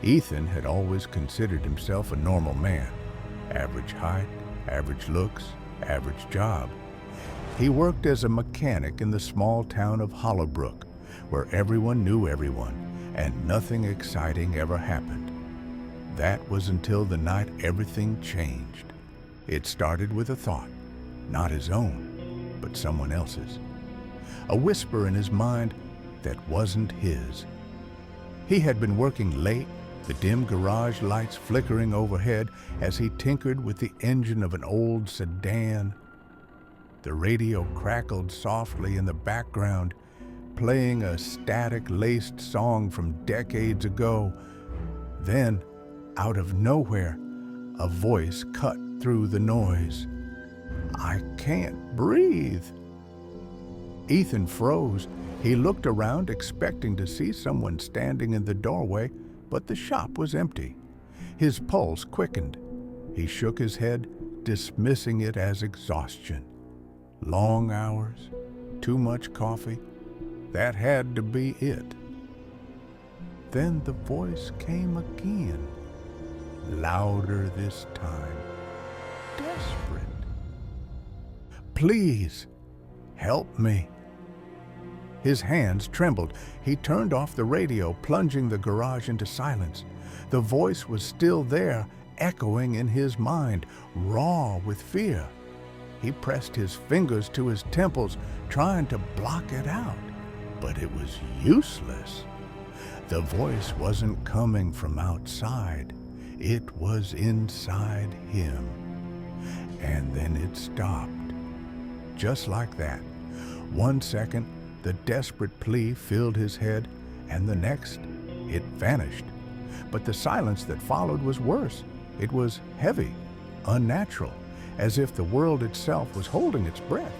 Ethan had always considered himself a normal man. Average height, average looks, average job. He worked as a mechanic in the small town of Hollowbrook, where everyone knew everyone, and nothing exciting ever happened. That was until the night everything changed. It started with a thought, not his own, but someone else's. A whisper in his mind that wasn't his. He had been working late, the dim garage lights flickering overhead as he tinkered with the engine of an old sedan. The radio crackled softly in the background, playing a static-laced song from decades ago. Then, out of nowhere, a voice cut through the noise. "I can't breathe." Ethan froze. He looked around, expecting to see someone standing in the doorway, but the shop was empty. His pulse quickened. He shook his head, dismissing it as exhaustion. Long hours, too much coffee, that had to be it. Then the voice came again, louder this time, desperate. "Please, help me." His hands trembled. He turned off the radio, plunging the garage into silence. The voice was still there, echoing in his mind, raw with fear. He pressed his fingers to his temples, trying to block it out, but it was useless. The voice wasn't coming from outside. It was inside him. And then it stopped. Just like that. 1 second, the desperate plea filled his head, and the next, it vanished. But the silence that followed was worse. It was heavy, unnatural, as if the world itself was holding its breath.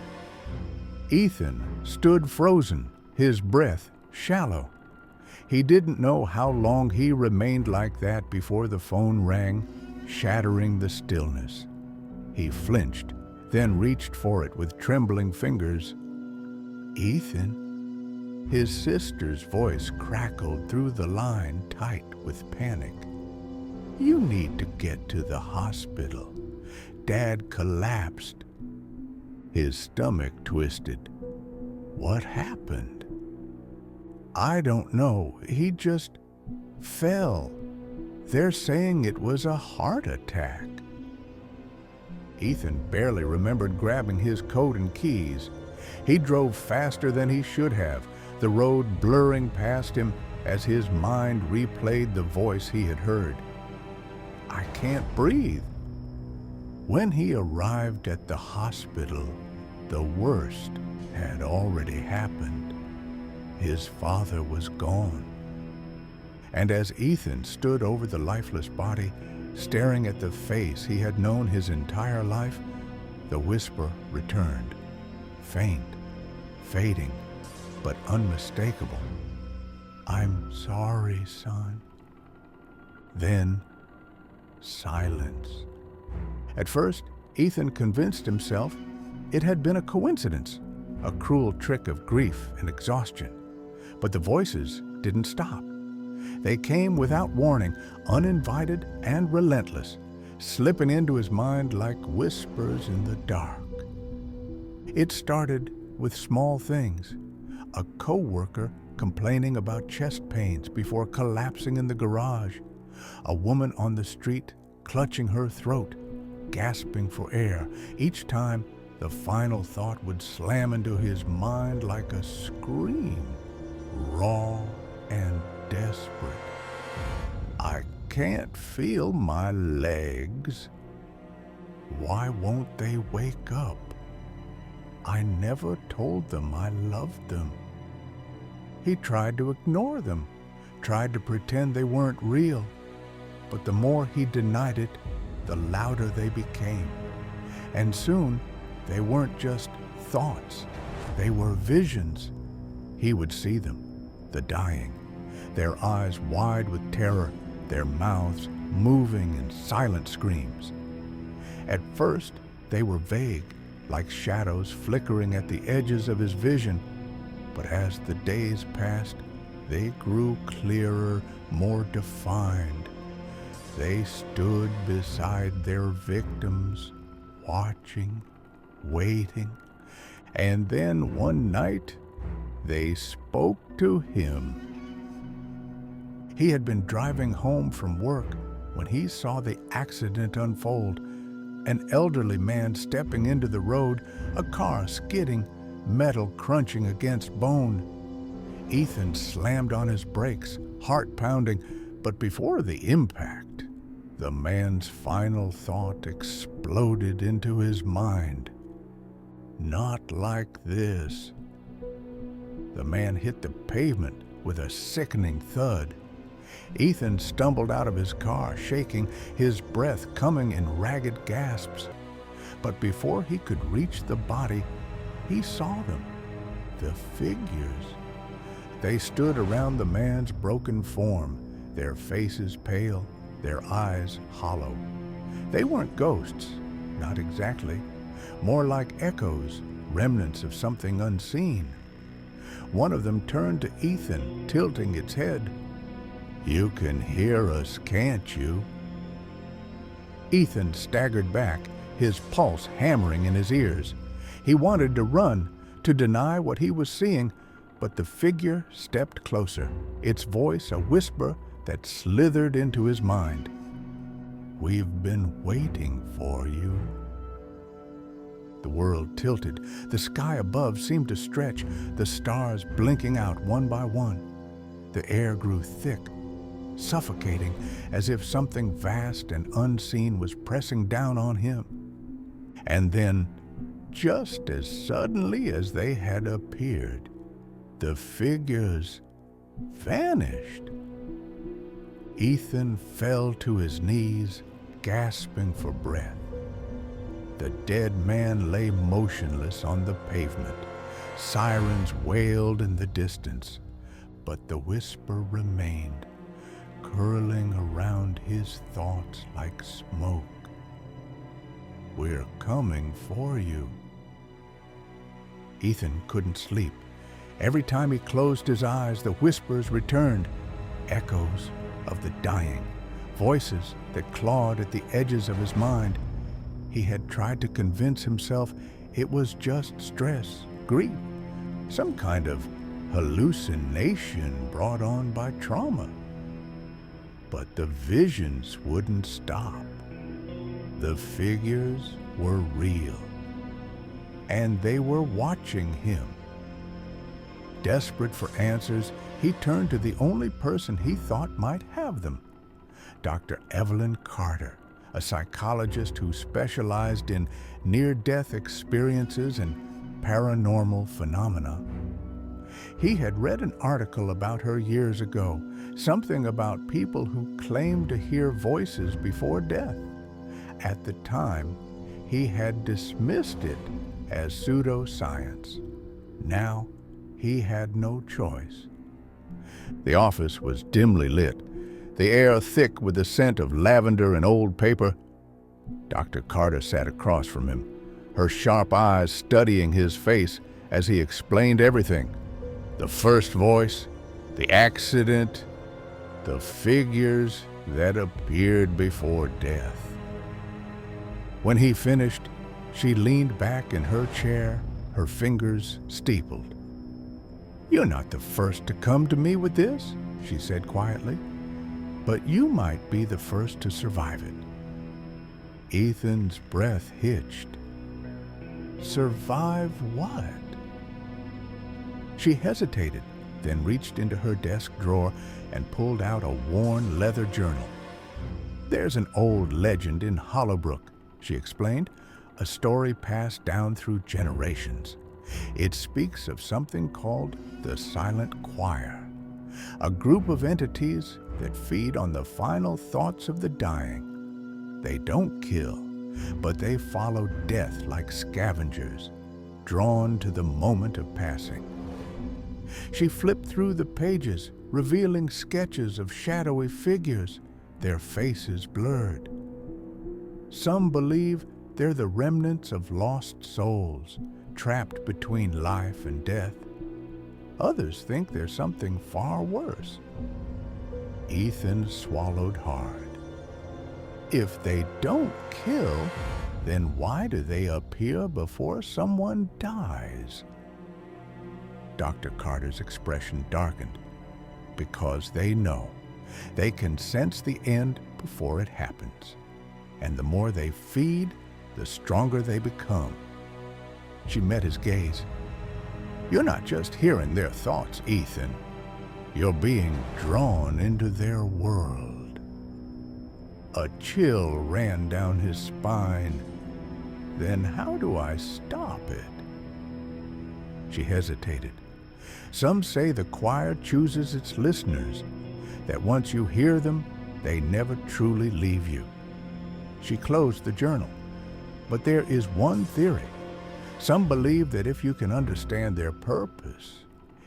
Ethan stood frozen, his breath shallow. He didn't know how long he remained like that before the phone rang, shattering the stillness. He flinched, then reached for it with trembling fingers. "Ethan?" His sister's voice crackled through the line, tight with panic. "You need to get to the hospital. Dad collapsed." His stomach twisted. "What happened?" "I don't know. He just fell. They're saying it was a heart attack." Ethan barely remembered grabbing his coat and keys. He drove faster than he should have, the road blurring past him as his mind replayed the voice he had heard. "I can't breathe." When he arrived at the hospital, the worst had already happened. His father was gone. And as Ethan stood over the lifeless body, staring at the face he had known his entire life, the whisper returned, faint, fading, but unmistakable. "I'm sorry, son." Then, silence. At first, Ethan convinced himself it had been a coincidence, a cruel trick of grief and exhaustion. But the voices didn't stop. They came without warning, uninvited and relentless, slipping into his mind like whispers in the dark. It started with small things. A co-worker complaining about chest pains before collapsing in the garage. A woman on the street clutching her throat, gasping for air. Each time, the final thought would slam into his mind like a scream, raw and desperate. "I can't feel my legs. Why won't they wake up? I never told them I loved them." He tried to ignore them, tried to pretend they weren't real. But the more he denied it, the louder they became. And soon, they weren't just thoughts. They were visions. He would see them, the dying, their eyes wide with terror, their mouths moving in silent screams. At first, they were vague, like shadows flickering at the edges of his vision. But as the days passed, They grew clearer, more defined. They stood beside their victims, watching, waiting, and then one night they spoke to him. He had been driving home from work when he saw the accident unfold. An elderly man stepping into the road, a car skidding, metal crunching against bone. Ethan slammed on his brakes, heart pounding, but before the impact, the man's final thought exploded into his mind. Not like this. The man hit the pavement with a sickening thud. Ethan stumbled out of his car, shaking, his breath coming in ragged gasps. But before he could reach the body, he saw them, the figures. They stood around the man's broken form, their faces pale, their eyes hollow. They weren't ghosts, not exactly, more like echoes, remnants of something unseen. One of them turned to Ethan, tilting its head. "You can hear us, can't you?" Ethan staggered back, his pulse hammering in his ears. He wanted to run, to deny what he was seeing, but the figure stepped closer, its voice a whisper that slithered into his mind. "We've been waiting for you." The world tilted. The sky above seemed to stretch, the stars blinking out one by one. The air grew thick, suffocating, as if something vast and unseen was pressing down on him. And then, just as suddenly as they had appeared, the figures vanished. Ethan fell to his knees, gasping for breath. The dead man lay motionless on the pavement. Sirens wailed in the distance, but the whisper remained, curling around his thoughts like smoke. "We're coming for you." Ethan couldn't sleep. Every time he closed his eyes, the whispers returned, echoes of the dying, voices that clawed at the edges of his mind. He had tried to convince himself it was just stress, grief, some kind of hallucination brought on by trauma. But the visions wouldn't stop. The figures were real, and they were watching him. Desperate for answers, he turned to the only person he thought might have them, Dr. Evelyn Carter, a psychologist who specialized in near-death experiences and paranormal phenomena. He had read an article about her years ago, something about people who claimed to hear voices before death. At the time, he had dismissed it as pseudoscience. Now, he had no choice. The office was dimly lit, the air thick with the scent of lavender and old paper. Dr. Carter sat across from him, her sharp eyes studying his face as he explained everything. The first voice, the accident, the figures that appeared before death. When he finished, she leaned back in her chair, her fingers steepled. "You're not the first to come to me with this," she said quietly, "but you might be the first to survive it." Ethan's breath hitched. Survive what? She hesitated, then reached into her desk drawer and pulled out a worn leather journal. "There's an old legend in Hollowbrook," she explained, "a story passed down through generations. It speaks of something called the Silent Choir, a group of entities that feed on the final thoughts of the dying. They don't kill, but they follow death like scavengers, drawn to the moment of passing." She flipped through the pages, revealing sketches of shadowy figures, their faces blurred. Some believe they're the remnants of lost souls, trapped between life and death. Others think there's something far worse. Ethan swallowed hard. If they don't kill, then why do they appear before someone dies? Dr. Carter's expression darkened. Because they know. They can sense the end before it happens. And the more they feed, the stronger they become. She met his gaze. You're not just hearing their thoughts, Ethan. You're being drawn into their world. A chill ran down his spine. Then how do I stop it? She hesitated. Some say the choir chooses its listeners, that once you hear them, they never truly leave you. She closed the journal. But there is one theory. Some believe that if you can understand their purpose,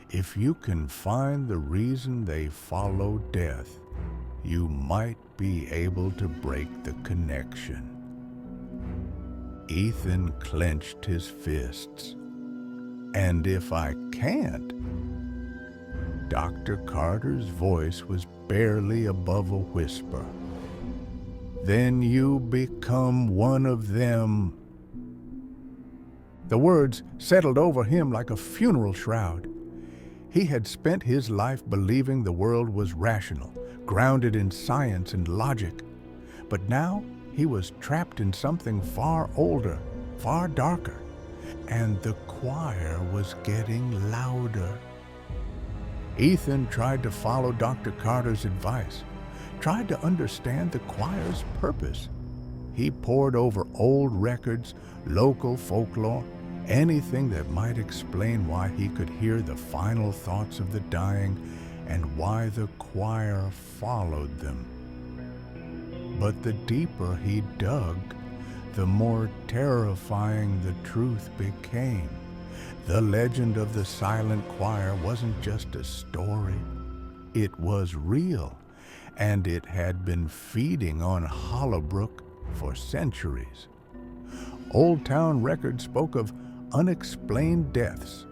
if you can find the reason they follow death, you might be able to break the connection. Ethan clenched his fists. And if I can't? Dr. Carter's voice was barely above a whisper. Then you become one of them. The words settled over him like a funeral shroud. He had spent his life believing the world was rational, grounded in science and logic. But now he was trapped in something far older, far darker. And the choir was getting louder. Ethan tried to follow Dr. Carter's advice, tried to understand the choir's purpose. He pored over old records, local folklore, anything that might explain why he could hear the final thoughts of the dying and why the choir followed them. But the deeper he dug, the more terrifying the truth became. The legend of the silent choir wasn't just a story. It was real, and it had been feeding on Hollowbrook for centuries. Old Town records spoke of unexplained deaths,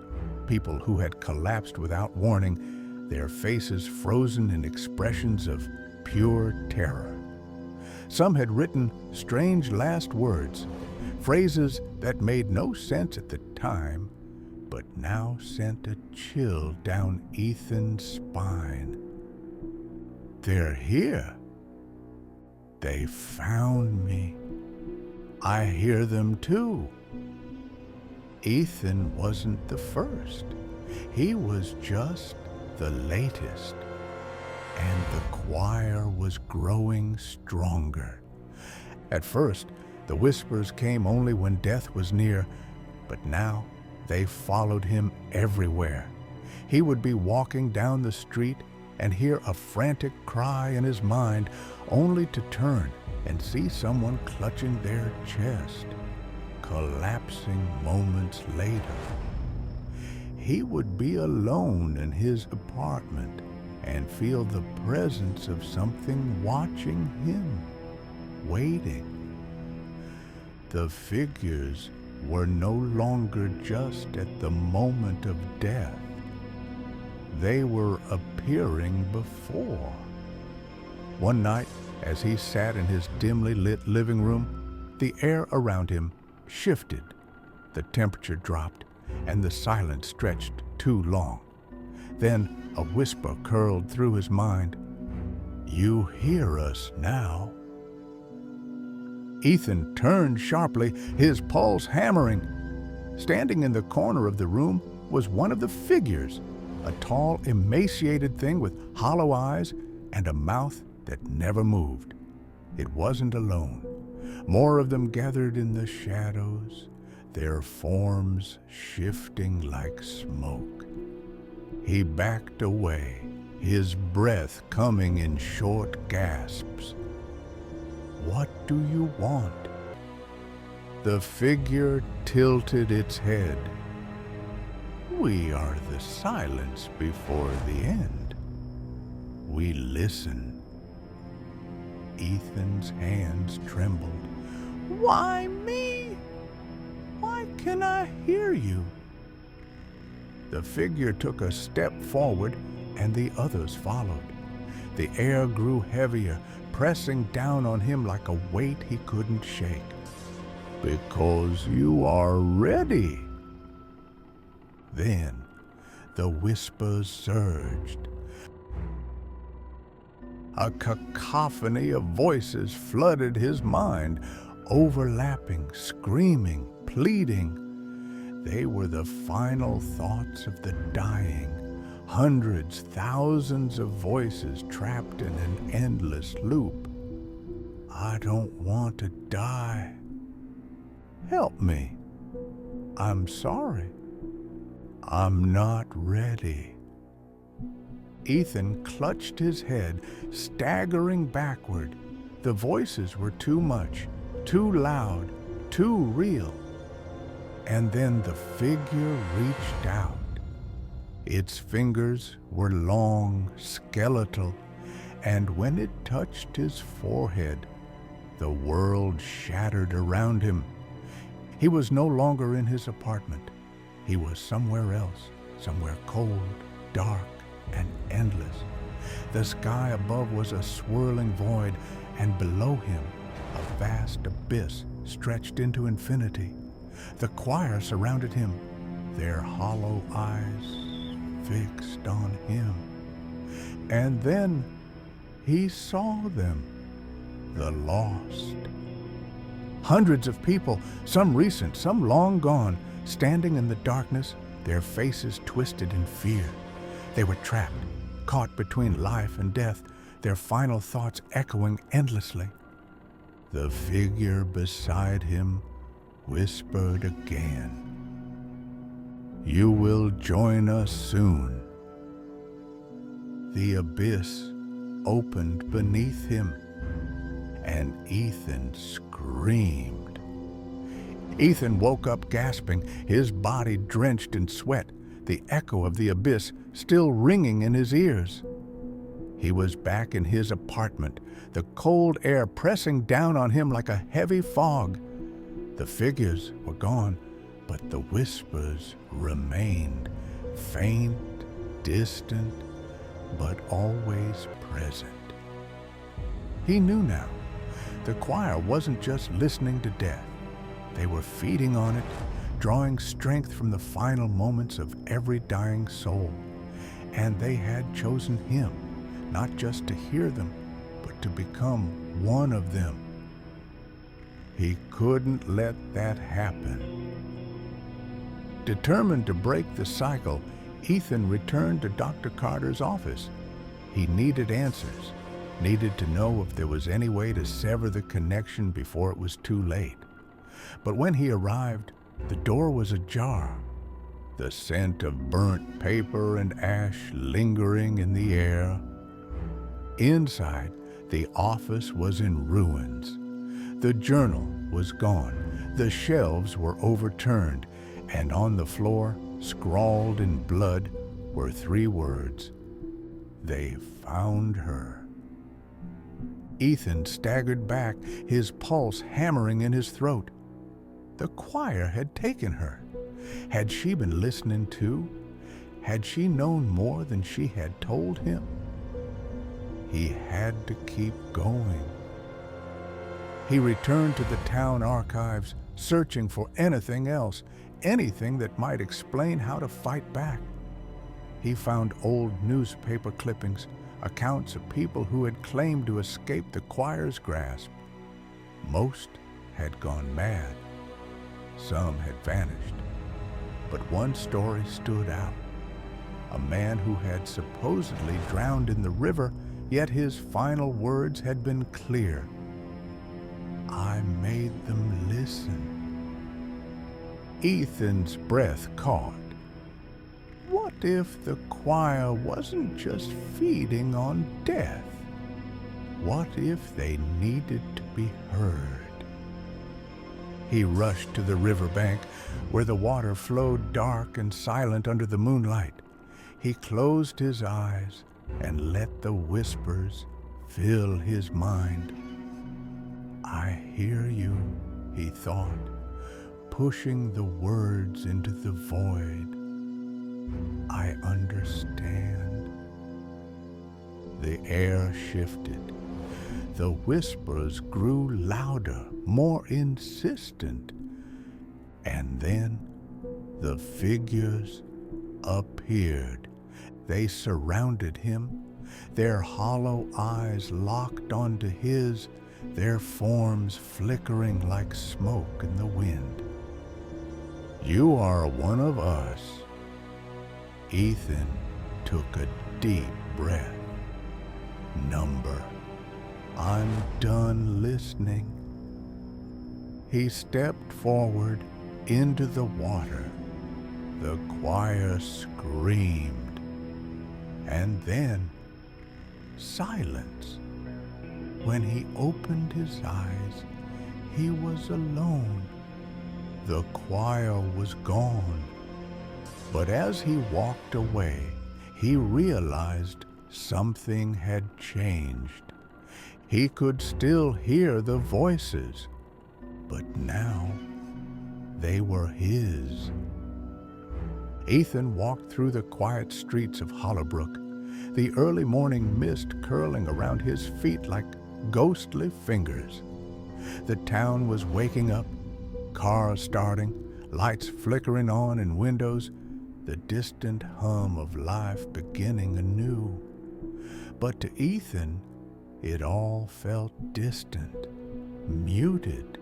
people who had collapsed without warning, their faces frozen in expressions of pure terror. Some had written strange last words, phrases that made no sense at the time, but now sent a chill down Ethan's spine. They're here. They found me. I hear them too. Ethan wasn't the first. He was just the latest. And the choir was growing stronger. At first, the whispers came only when death was near, but now they followed him everywhere. He would be walking down the street and hear a frantic cry in his mind, only to turn and see someone clutching their chest, collapsing moments later. He would be alone in his apartment and feel the presence of something watching him, waiting. The figures were no longer just at the moment of death. They were appearing before. One night, as he sat in his dimly lit living room, the air around him shifted. The temperature dropped, and the silence stretched too long. Then a whisper curled through his mind. You hear us now. Ethan turned sharply, his pulse hammering. Standing in the corner of the room was one of the figures, a tall, emaciated thing with hollow eyes and a mouth that never moved. It wasn't alone. More of them gathered in the shadows, their forms shifting like smoke. He backed away, his breath coming in short gasps. What do you want? The figure tilted its head. We are the silence before the end. We listen. Ethan's hands trembled. Why me? Why can I hear you? The figure took a step forward, and the others followed. The air grew heavier, pressing down on him like a weight he couldn't shake. "Because you are ready." Then the whispers surged. A cacophony of voices flooded his mind, overlapping, screaming, pleading. They were the final thoughts of the dying. Hundreds, thousands of voices trapped in an endless loop. "I don't want to die. Help me. I'm sorry. I'm not ready." Ethan clutched his head, staggering backward. The voices were too much, too loud, too real. And then the figure reached out. Its fingers were long, skeletal, and when it touched his forehead, the world shattered around him. He was no longer in his apartment. He was somewhere else, somewhere cold, dark, and endless. The sky above was a swirling void, and below him, a vast abyss stretched into infinity. The choir surrounded him, their hollow eyes fixed on him. And then he saw them, the lost. Hundreds of people, some recent, some long gone, standing in the darkness, their faces twisted in fear. They were trapped, caught between life and death, their final thoughts echoing endlessly. The figure beside him whispered again, "You will join us soon." The abyss opened beneath him, and Ethan screamed. Ethan woke up gasping, his body drenched in sweat, the echo of the abyss still ringing in his ears. He was back in his apartment, the cold air pressing down on him like a heavy fog. The figures were gone, but the whispers remained, faint, distant, but always present. He knew now. The choir wasn't just listening to death. They were feeding on it, drawing strength from the final moments of every dying soul. And they had chosen him, not just to hear them, but to become one of them. He couldn't let that happen. Determined to break the cycle, Ethan returned to Dr. Carter's office. He needed answers, needed to know if there was any way to sever the connection before it was too late. But when he arrived, the door was ajar, the scent of burnt paper and ash lingering in the air. Inside, the office was in ruins. The journal was gone, the shelves were overturned, and on the floor, scrawled in blood, were 3 words: "They found her." Ethan staggered back, his pulse hammering in his throat. The choir had taken her. Had she been listening too? Had she known more than she had told him? He had to keep going. He returned to the town archives, searching for anything else, anything that might explain how to fight back. He found old newspaper clippings, accounts of people who had claimed to escape the choir's grasp. Most had gone mad. Some had vanished. But one story stood out. A man who had supposedly drowned in the river, yet his final words had been clear. "I made them listen." Ethan's breath caught. What if the choir wasn't just feeding on death? What if they needed to be heard? He rushed to the riverbank, where the water flowed dark and silent under the moonlight. He closed his eyes and let the whispers fill his mind. "I hear you," he thought, pushing the words into the void. I understand. The air shifted. The whispers grew louder, more insistent. And then the figures appeared. They surrounded him, their hollow eyes locked onto his, their forms flickering like smoke in the wind. You are one of us. Ethan took a deep breath. Number, I'm done listening. He stepped forward into the water. The choir screamed. And then silence. When he opened his eyes, he was alone. The choir was gone. But as he walked away, he realized something had changed. He could still hear the voices, but now they were his. Ethan walked through the quiet streets of Hollowbrook, the early morning mist curling around his feet like ghostly fingers. The town was waking up, cars starting, lights flickering on in windows, the distant hum of life beginning anew. But to Ethan, it all felt distant, muted,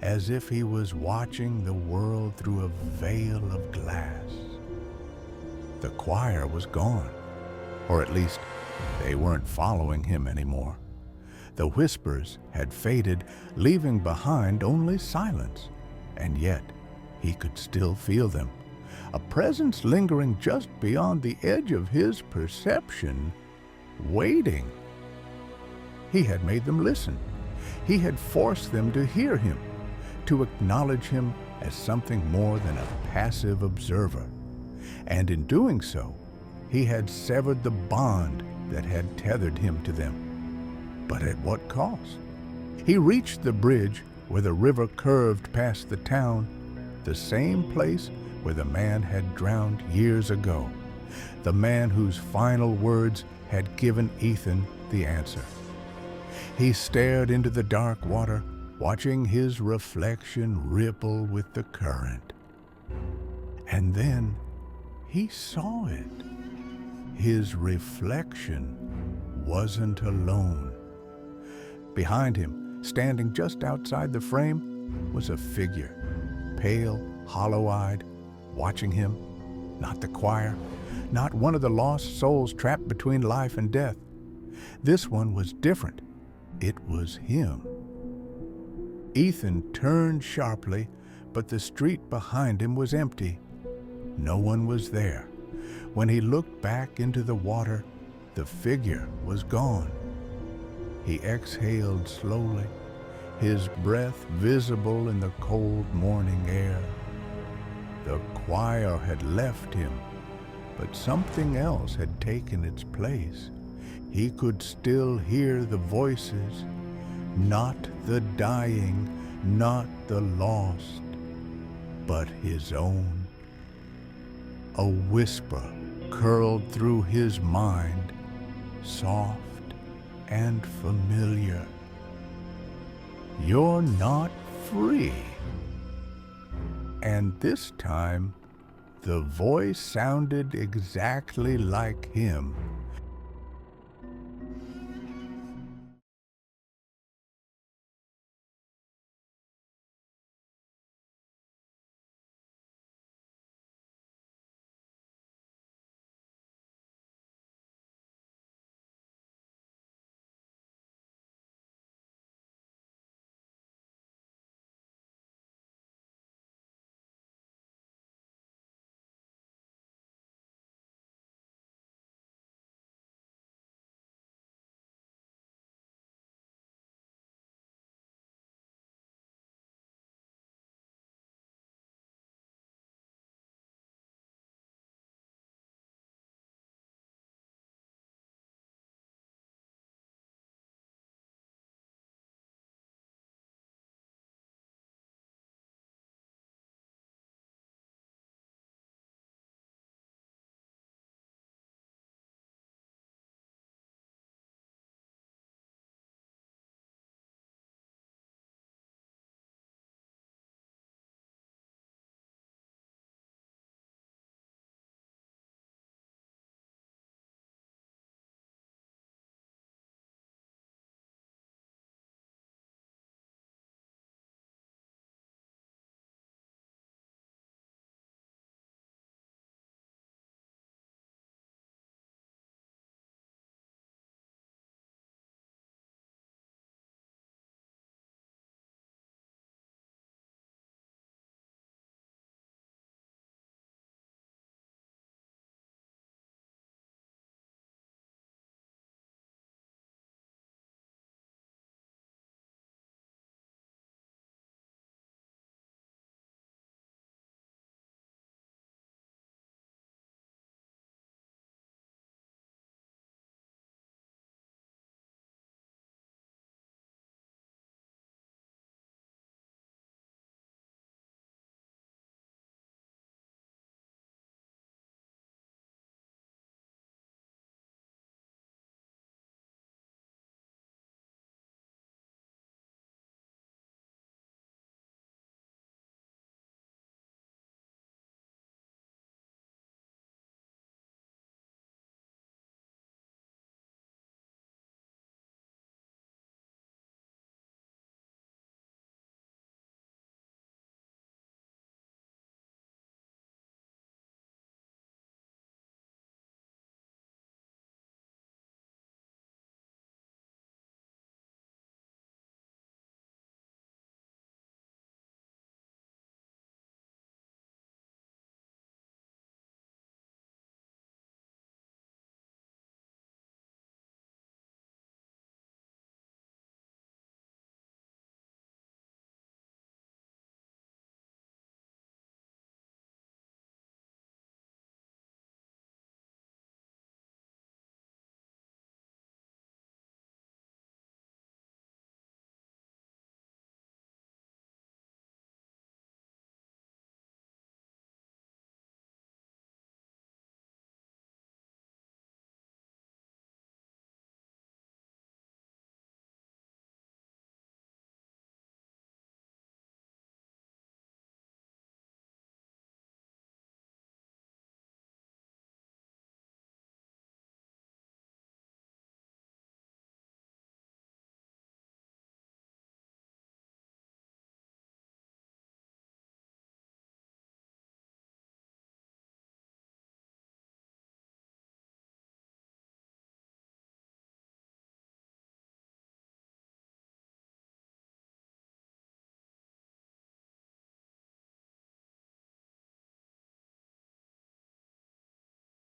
as if he was watching the world through a veil of glass. The choir was gone, or at least they weren't following him anymore. The whispers had faded, leaving behind only silence, and yet he could still feel them, a presence lingering just beyond the edge of his perception, waiting. He had made them listen. He had forced them to hear him, to acknowledge him as something more than a passive observer. And in doing so, he had severed the bond that had tethered him to them. But at what cost? He reached the bridge where the river curved past the town, the same place where the man had drowned years ago, the man whose final words had given Ethan the answer. He stared into the dark water, watching his reflection ripple with the current. And then he saw it. His reflection wasn't alone. Behind him, standing just outside the frame, was a figure, pale, hollow-eyed, watching him. Not the choir, not one of the lost souls trapped between life and death. This one was different. It was him. Ethan turned sharply, but the street behind him was empty. No one was there. When he looked back into the water, the figure was gone. He exhaled slowly, his breath visible in the cold morning air. The choir had left him, but something else had taken its place. He could still hear the voices, not the dying, not the lost, but his own. A whisper curled through his mind, soft and familiar. You're not free. And this time, the voice sounded exactly like him.